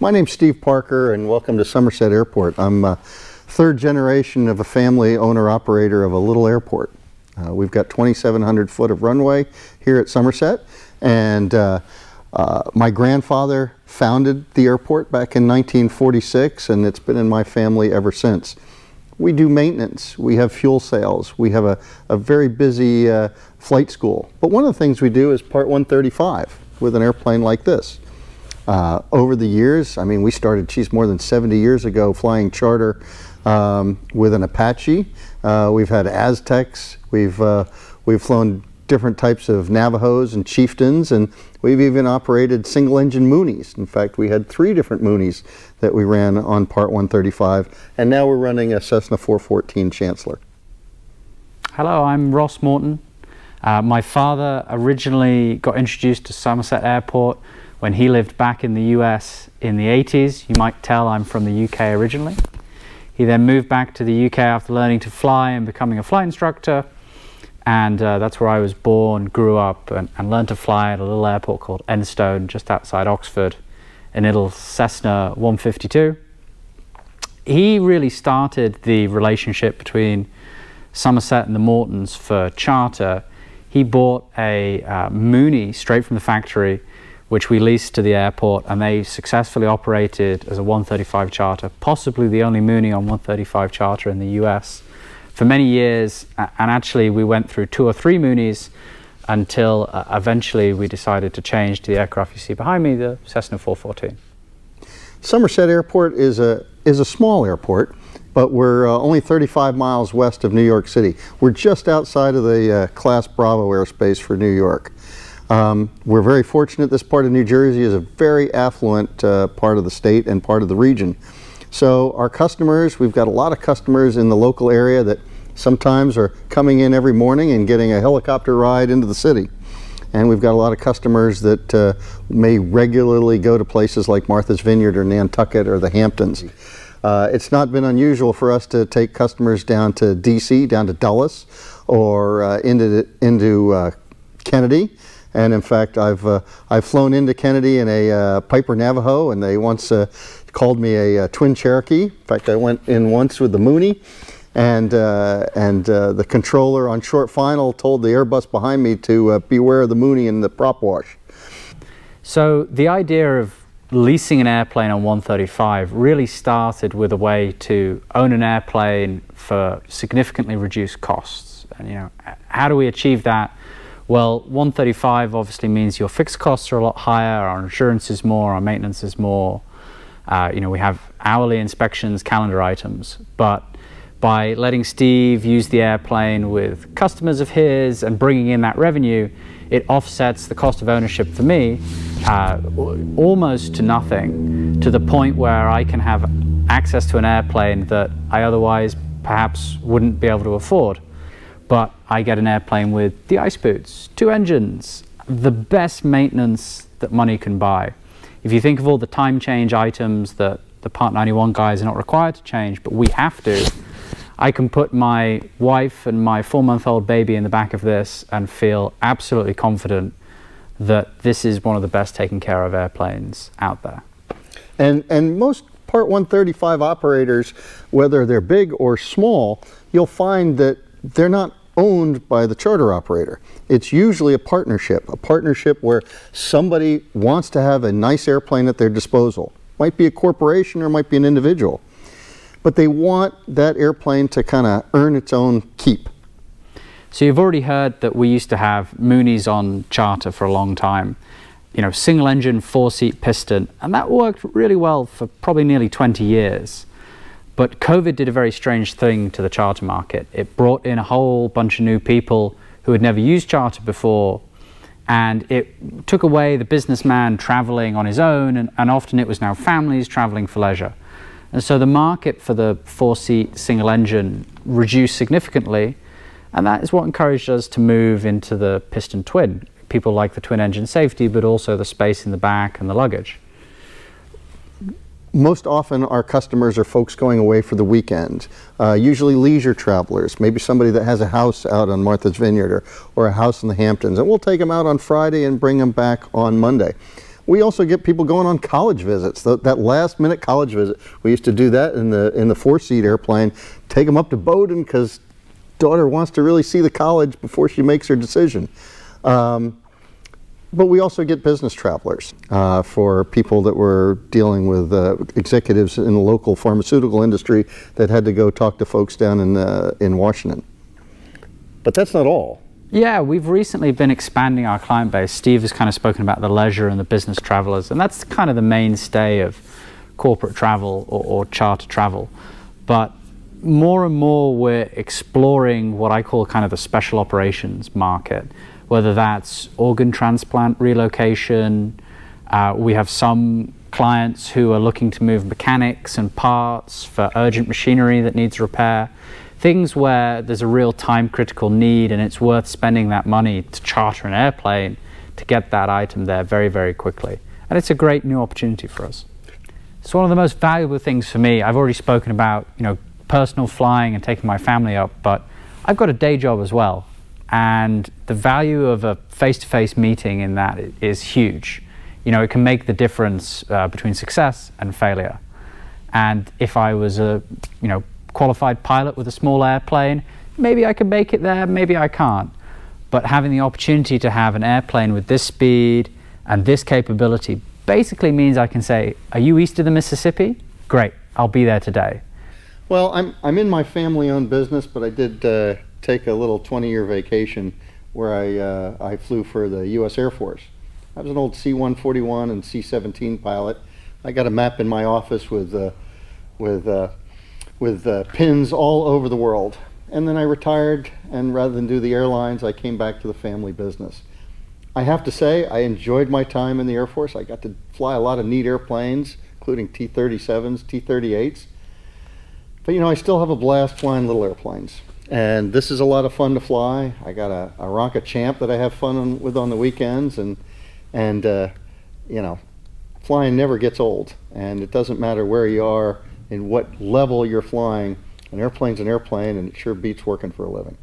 My name's Steve Parker, and welcome to Somerset Airport. I'm third generation of a family owner-operator of a little airport. We've got 2,700 foot of runway here at Somerset, and my grandfather founded the airport back in 1946, and it's been in my family ever since. We do maintenance, we have fuel sales, we have a very busy flight school. But one of the things we do is Part 135 with an airplane like this. Over the years, I mean, we started, more than 70 years ago, flying charter with an Apache. We've had Aztecs, we've flown different types of Navajos and Chieftains, and we've even operated single-engine Moonies. In fact, we had 3 different Moonies that we ran on Part 135, and now we're running a Cessna 414 Chancellor. Hello, I'm Ross Morton. My father originally got introduced to Somerset Airport when he lived back in the US in the 80s. You might tell I'm from the UK originally. He then moved back to the UK after learning to fly and becoming a flight instructor. And that's where I was born, grew up, and learned to fly at a little airport called Enstone, just outside Oxford, a little Cessna 152. He really started the relationship between Somerset and the Mortons for charter. He bought a Moonie straight from the factory, which we leased to the airport, and they successfully operated as a 135 charter, possibly the only Moonie on 135 charter in the US for many years. And actually we went through 2 or 3 Moonies until eventually we decided to change to the aircraft you see behind me, the Cessna 414. Somerset Airport is a small airport, but we're only 35 miles west of New York City. We're just outside of the Class Bravo airspace for New York. We're very fortunate. This part of New Jersey is a very affluent part of the state and part of the region. So our customers, we've got a lot of customers in the local area that sometimes are coming in every morning and getting a helicopter ride into the city. And we've got a lot of customers that may regularly go to places like Martha's Vineyard or Nantucket or the Hamptons. It's not been unusual for us to take customers down to DC, down to Dulles, or into Kennedy. And in fact, I've flown into Kennedy in a Piper Navajo, and they once called me a twin Cherokee. In fact, I went in once with the Moonie, and the controller on short final told the Airbus behind me to beware of the Moonie and the prop wash. So the idea of leasing an airplane on 135 really started with a way to own an airplane for significantly reduced costs. And how do we achieve that? Well, 135 obviously means your fixed costs are a lot higher, our insurance is more, our maintenance is more. We have hourly inspections, calendar items. But by letting Steve use the airplane with customers of his and bringing in that revenue, it offsets the cost of ownership for me almost to nothing, to the point where I can have access to an airplane that I otherwise perhaps wouldn't be able to afford. But I get an airplane with the ice boots, 2 engines, the best maintenance that money can buy. If you think of all the time change items that the Part 91 guys are not required to change, but we have to, I can put my wife and my 4-month-old baby in the back of this and feel absolutely confident that this is one of the best taken care of airplanes out there. And most Part 135 operators, whether they're big or small, you'll find that they're not owned by the charter operator. It's usually a partnership where somebody wants to have a nice airplane at their disposal. Might be a corporation or might be an individual, but they want that airplane to kind of earn its own keep. So you've already heard that we used to have Moonies on charter for a long time. Single engine, 4-seat piston, and that worked really well for probably nearly 20 years. But COVID did a very strange thing to the charter market. It brought in a whole bunch of new people who had never used charter before, and it took away the businessman traveling on his own, and often it was now families traveling for leisure. And so the market for the 4-seat single engine reduced significantly, and that is what encouraged us to move into the piston twin. People like the twin engine safety, but also the space in the back and the luggage. Most often our customers are folks going away for the weekend, usually leisure travelers, maybe somebody that has a house out on Martha's Vineyard or a house in the Hamptons, and we'll take them out on Friday and bring them back on Monday. We also get people going on college visits. That last-minute college visit, we used to do that in the four-seat airplane. Take them up to Bowdoin because daughter wants to really see the college before she makes her decision. But we also get business travelers for people that were dealing with executives in the local pharmaceutical industry that had to go talk to folks down in Washington. But that's not all. Yeah, we've recently been expanding our client base. Steve has kind of spoken about the leisure and the business travelers, and that's kind of the mainstay of corporate travel or charter travel. But more and more we're exploring what I call kind of the special operations market, whether that's organ transplant relocation. We have some clients who are looking to move mechanics and parts for urgent machinery that needs repair. Things where there's a real time critical need and it's worth spending that money to charter an airplane to get that item there very, very quickly. And it's a great new opportunity for us. It's one of the most valuable things for me. I've already spoken about, personal flying and taking my family up, but I've got a day job as well. And the value of a face-to-face meeting in that is huge. It can make the difference between success and failure. And if I was a, qualified pilot with a small airplane, maybe I could make it there, maybe I can't. But having the opportunity to have an airplane with this speed and this capability basically means I can say, are you east of the Mississippi? Great, I'll be there today. Well, I'm in my family-owned business, but I did take a little 20-year vacation where I flew for the U.S. Air Force. I was an old C-141 and C-17 pilot. I got a map in my office with pins all over the world. And then I retired, and rather than do the airlines, I came back to the family business. I have to say, I enjoyed my time in the Air Force. I got to fly a lot of neat airplanes, including T-37s, T-38s. But I still have a blast flying little airplanes. And this is a lot of fun to fly. I got a Ronca Champ that I have fun with on the weekends, and flying never gets old. And it doesn't matter where you are and what level you're flying. An airplane's an airplane, and it sure beats working for a living.